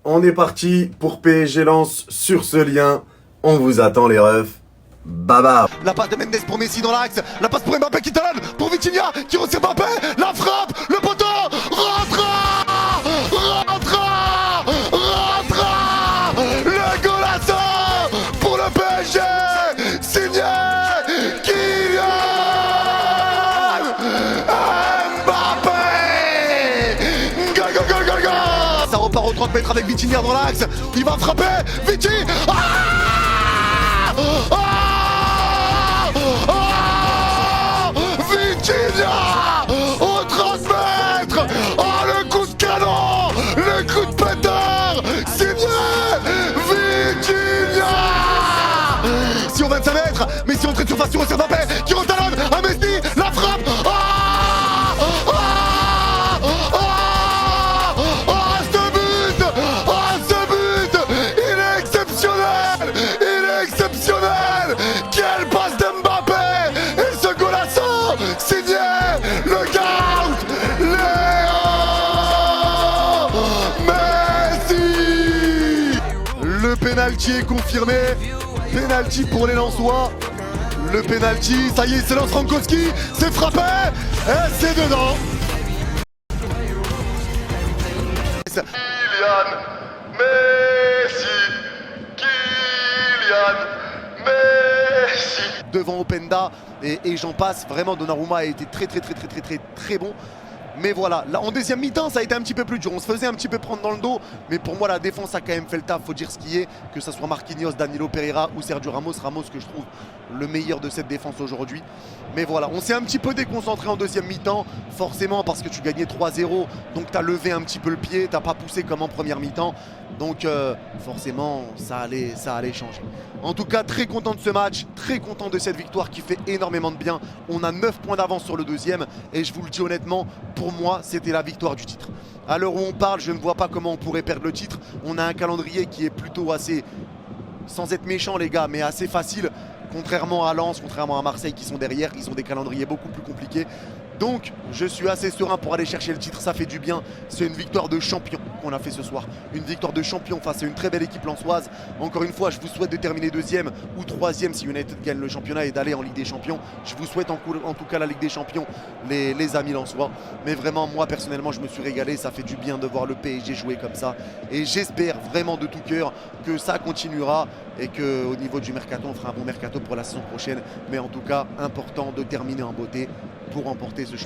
On est parti pour PSG Lens sur ce lien. On vous attend les refs. Baba. La passe de Mendes pour Messi dans l'axe. La passe pour Mbappé qui donne pour Vitinha qui retire Mbappé. La frappe, le poteau. Rentre. Le golasso pour le PSG. Signé Kylian Mbappé. Go. Ça repart aux 30 mètres avec Vitinha dans l'axe. Il va frapper. Viti. Vitinha au 30 mètres. Oh, le coup de canon, le coup de pétard, signé Vitinha. Si on 25 mètres, mais si on traite surface sur Mbappé qui retalonne à Messi, la frappe. Ce but, il est exceptionnel. Quelle passe d'Mbappé et ce golasso signé le GOAT Léo Messi. Le penalty est confirmé. Penalty pour les Lensois. Le penalty, ça y est, c'est Lance Frankowski. C'est frappé et c'est dedans. Kylian Messi. Devant Openda et j'en passe. Vraiment, Donnarumma a été très bon. Mais voilà, là en deuxième mi-temps ça a été un petit peu plus dur, on se faisait un petit peu prendre dans le dos. Mais pour moi la défense a quand même fait le taf, faut dire ce qui est. Que ce soit Marquinhos, Danilo Pereira ou Sergio Ramos. Ramos que je trouve le meilleur de cette défense aujourd'hui. Mais voilà, on s'est un petit peu déconcentré en deuxième mi-temps. Forcément parce que tu gagnais 3-0. Donc tu as levé un petit peu le pied, t'as pas poussé comme en première mi-temps. Donc forcément ça allait changer. En tout cas très content de ce match, très content de cette victoire qui fait énormément de bien. On a 9 points d'avance sur le deuxième. Et je vous le dis honnêtement, pour moi c'était la victoire du titre. À l'heure où on parle, je ne vois pas comment on pourrait perdre le titre. On a un calendrier qui est plutôt assez, sans être méchant les gars, mais assez facile. Contrairement à Lens, contrairement à Marseille qui sont derrière, ils ont des calendriers beaucoup plus compliqués. Donc je suis assez serein pour aller chercher le titre, ça fait du bien. C'est une victoire de champion qu'on a fait ce soir. Une victoire de champion face à une très belle équipe lensoise. Encore une fois, je vous souhaite de terminer deuxième ou troisième si United gagne le championnat et d'aller en Ligue des Champions. Je vous souhaite en tout cas la Ligue des Champions, les amis lensois. Mais vraiment, moi personnellement, je me suis régalé. Ça fait du bien de voir le PSG jouer comme ça. Et j'espère vraiment de tout cœur que ça continuera et qu'au niveau du mercato, on fera un bon mercato pour la saison prochaine. Mais en tout cas, important de terminer en beauté pour remporter ce championnat.